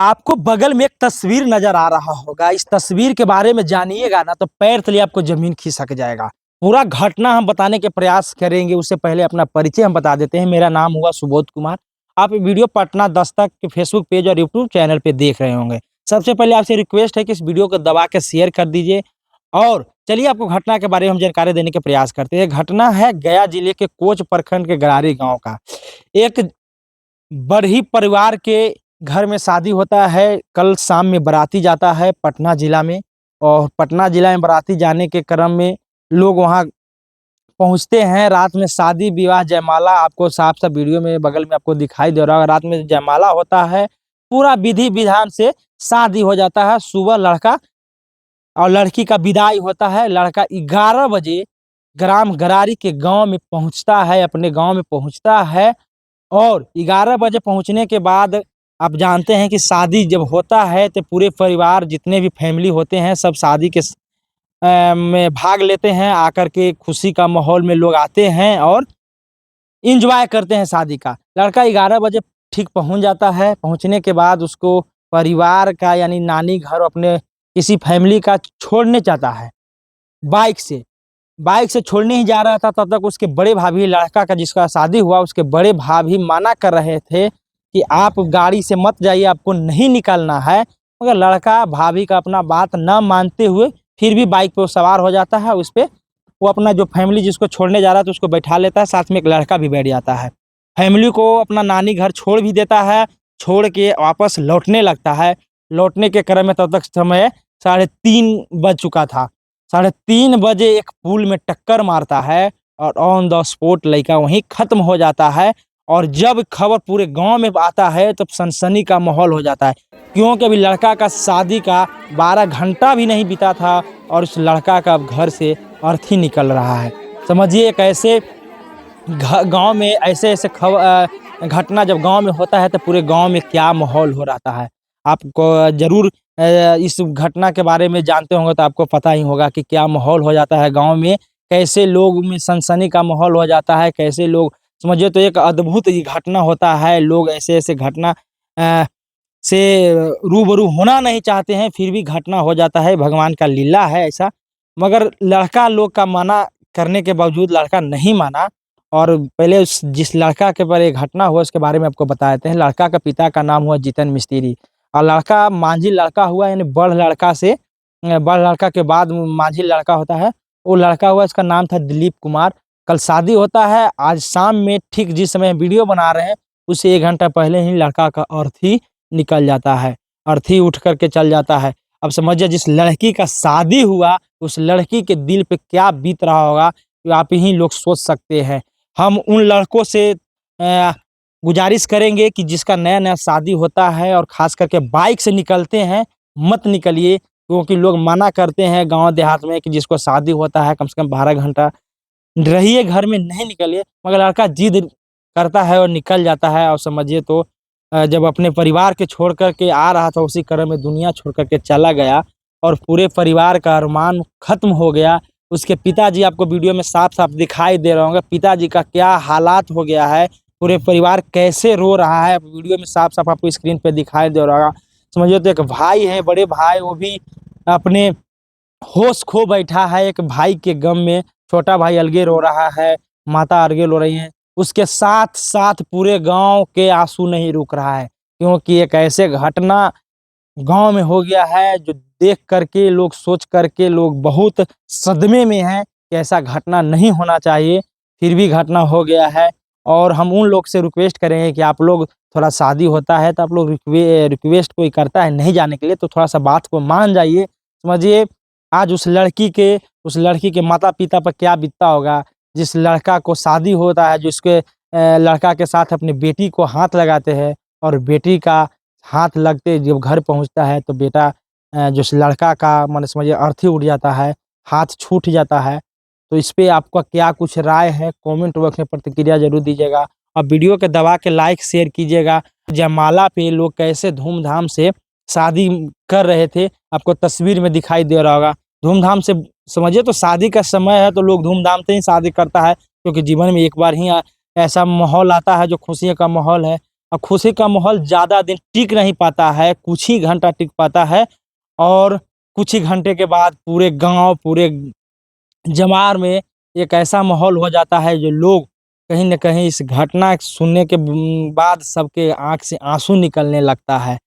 आपको बगल में एक तस्वीर नजर आ रहा होगा। इस तस्वीर के बारे में जानिएगा ना तो पैर तले आपको जमीन खिसक जाएगा। पूरा घटना हम बताने के प्रयास करेंगे, उससे पहले अपना परिचय हम बता देते हैं। मेरा नाम हुआ सुबोध कुमार। आप ये वीडियो पटना दस्तक के फेसबुक पेज और यूट्यूब चैनल पे देख रहे होंगे। सबसे पहले आपसे रिक्वेस्ट है कि इस वीडियो को दबा के शेयर कर दीजिए। और चलिए आपको घटना के बारे में हम जानकारी देने के प्रयास करते हैं। घटना है गया जिले के कोच प्रखंड के गरारी गाँव का। एक बरही परिवार के घर में शादी होता है। कल शाम में बाराती जाता है पटना जिला में, और पटना जिला में बाराती जाने के क्रम में लोग वहां पहुंचते हैं। रात में शादी विवाह जयमाला आपको साफ साफ वीडियो में बगल में आपको दिखाई दे रहा होगा। रात में जयमाला होता है, पूरा विधि विधान से शादी हो जाता है। सुबह लड़का और लड़की का विदाई होता है। लड़का 11 बजे ग्राम गरारी के गांव में पहुंचता है, अपने गांव में पहुंचता है। और 11 बजे पहुंचने के बाद आप जानते हैं कि शादी जब होता है तो पूरे परिवार जितने भी फैमिली होते हैं सब शादी के में भाग लेते हैं। आकर के खुशी का माहौल में लोग आते हैं और इंजॉय करते हैं शादी का। लड़का 11 बजे ठीक पहुंच जाता है। पहुंचने के बाद उसको परिवार का यानी नानी घर अपने किसी फैमिली का छोड़ने चाहता है बाइक से। बाइक से छोड़ने ही जा रहा था, तब तक उसके बड़े भाभी, लड़का का जिसका शादी हुआ, उसके बड़े भाभी मना कर रहे थे कि आप गाड़ी से मत जाइए, आपको नहीं निकलना है। मगर लड़का भाभी का अपना बात न मानते हुए फिर भी बाइक पे वो सवार हो जाता है। उस पे वो अपना जो फैमिली जिसको छोड़ने जा रहा था उसको बैठा लेता है, साथ में एक लड़का भी बैठ जाता है। फैमिली को अपना नानी घर छोड़ भी देता है, छोड़ के वापस लौटने लगता है। लौटने के क्रम में तब तक समय 3:30 बज चुका था। 3:30 बजे एक पुल में टक्कर मारता है और ऑन द स्पॉट लड़का वहीं खत्म हो जाता है। और जब खबर पूरे गांव में आता है तब सनसनी का माहौल हो जाता है, क्योंकि अभी लड़का का शादी का 12 घंटा भी नहीं बीता था और उस लड़का का अब घर से अर्थी निकल रहा है। समझिए एक ऐसे गांव में ऐसे ऐसे घटना जब गांव में होता है तो पूरे गांव में क्या माहौल हो रहता है। आपको जरूर इस घटना के बारे में जानते होंगे तो आपको पता ही होगा कि क्या माहौल हो जाता है गांव में, कैसे लोग में सनसनी का माहौल हो जाता है, कैसे लोग समझिए तो एक अद्भुत ये घटना होता है। लोग ऐसे ऐसे घटना अ, से रूबरू होना नहीं चाहते हैं, फिर भी घटना हो जाता है। भगवान का लीला है ऐसा। मगर लड़का लोग का मना करने के बावजूद लड़का नहीं माना। और पहले उस जिस लड़का के पर ये घटना हुआ उसके बारे में आपको बता देते हैं। लड़का का पिता का नाम हुआ जीतन मिस्त्री, और लड़का मांझी लड़का हुआ, यानी बड़ लड़का से बड़ लड़का के बाद मांझी लड़का होता है। वो लड़का हुआ, इसका नाम था दिलीप कुमार। कल शादी होता है। आज शाम में ठीक जिस समय वीडियो बना रहे हैं उससे 1 घंटा पहले ही लड़का का अर्थी निकल जाता है, अर्थी उठ करके चल जाता है। अब समझिए जिस लड़की का शादी हुआ उस लड़की के दिल पे क्या बीत रहा होगा तो आप ही लोग सोच सकते हैं। हम उन लड़कों से गुजारिश करेंगे कि जिसका नया नया शादी होता है और खास करके बाइक से निकलते हैं, मत निकलिए, क्योंकि लोग मना करते हैं गांव देहात में कि जिसको शादी होता है कम से कम 12 घंटा रहिए घर में, नहीं निकलिए। मगर लड़का जिद करता है और निकल जाता है। और समझिए तो जब अपने परिवार के छोड़ कर के आ रहा था उसी क्रम में दुनिया छोड़ कर के चला गया और पूरे परिवार का अरमान खत्म हो गया। उसके पिताजी आपको वीडियो में साफ साफ दिखाई दे रहे होंगे, पिताजी का क्या हालात हो गया है, पूरे परिवार कैसे रो रहा है, वीडियो में साफ साफ आपको स्क्रीन पे दिखाई दे रहा होगा। समझिए तो एक भाई है, बड़े भाई, वो भी अपने होश खो बैठा है एक भाई के गम में। छोटा भाई अलगे रो रहा है, माता अलगे रो रही है, उसके साथ साथ पूरे गांव के आंसू नहीं रुक रहा है, क्योंकि एक ऐसे घटना गांव में हो गया है जो देख करके लोग, सोच करके लोग बहुत सदमे में हैं कि ऐसा घटना नहीं होना चाहिए, फिर भी घटना हो गया है। और हम उन लोग से रिक्वेस्ट करेंगे कि आप लोग, थोड़ा शादी होता है तो आप लोग रिक्वेस्ट कोई करता है नहीं जाने के लिए तो थोड़ा सा बात को मान जाइए। समझिए आज उस लड़की के माता पिता पर क्या बीतता होगा। जिस लड़का को शादी होता है, जिसके लड़का के साथ अपनी बेटी को हाथ लगाते हैं और बेटी का हाथ लगते जब घर पहुंचता है तो बेटा जो लड़का का मन समझिए अर्थी उठ जाता है, हाथ छूट जाता है। तो इस पे आपका क्या कुछ राय है, कमेंट बॉक्स में प्रतिक्रिया जरूर दीजिएगा और वीडियो के दबा के लाइक शेयर कीजिएगा। जयमाला पे लोग कैसे धूमधाम से शादी कर रहे थे आपको तस्वीर में दिखाई दे रहा होगा। धूमधाम से समझिए तो शादी का समय है तो लोग धूमधाम से ही शादी करता है, क्योंकि जीवन में एक बार ही ऐसा माहौल आता है जो खुशियों का माहौल है। और खुशी का माहौल ज़्यादा दिन टिक नहीं पाता है, कुछ ही घंटा टिक पाता है और कुछ ही घंटे के बाद पूरे गाँव, पूरे जमार में एक ऐसा माहौल हो जाता है जो लोग कहीं न कहीं इस घटना सुनने के बाद सबके आँख से आँसू निकलने लगता है।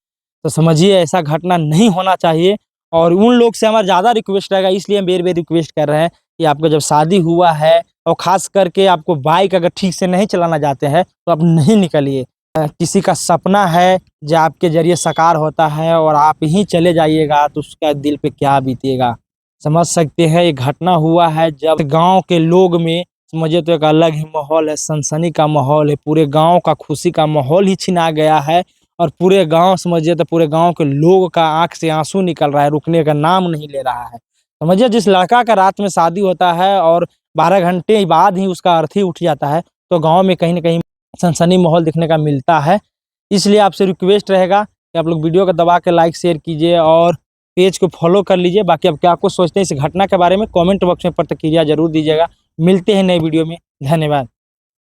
तो समझिए ऐसा घटना नहीं होना चाहिए और उन लोग से हमारा ज़्यादा रिक्वेस्ट रहेगा, इसलिए हम बेर-बेर रिक्वेस्ट कर रहे हैं कि आपका जब शादी हुआ है और ख़ास करके आपको बाइक अगर ठीक से नहीं चलाना जानते हैं तो आप नहीं निकलिए। किसी का सपना है जो आपके ज़रिए साकार होता है और आप ही चले जाइएगा तो उसका दिल पे क्या बीतेगा। समझ सकते हैं, ये घटना हुआ है जब गाँव के लोग में समझिए तो एक अलग ही माहौल है, सनसनी का माहौल है, पूरे गाँव का खुशी का माहौल ही छिना गया है और पूरे गाँव समझिए तो पूरे गाँव के लोगों का आँख से आँसू निकल रहा है, रुकने का नाम नहीं ले रहा है। समझिए जिस लड़का का रात में शादी होता है और 12 घंटे बाद ही उसका अर्थी उठ जाता है, तो गाँव में कहीं न कहीं सनसनी माहौल देखने का मिलता है। इसलिए आपसे रिक्वेस्ट रहेगा कि आप लोग वीडियो को दबा के लाइक, शेयर कीजिए और पेज को फॉलो कर लीजिए। बाकी आप क्या कुछ सोचते हैं इस घटना के बारे में कमेंट बॉक्स में प्रतिक्रिया ज़रूर दीजिएगा। मिलते हैं नई वीडियो में। धन्यवाद।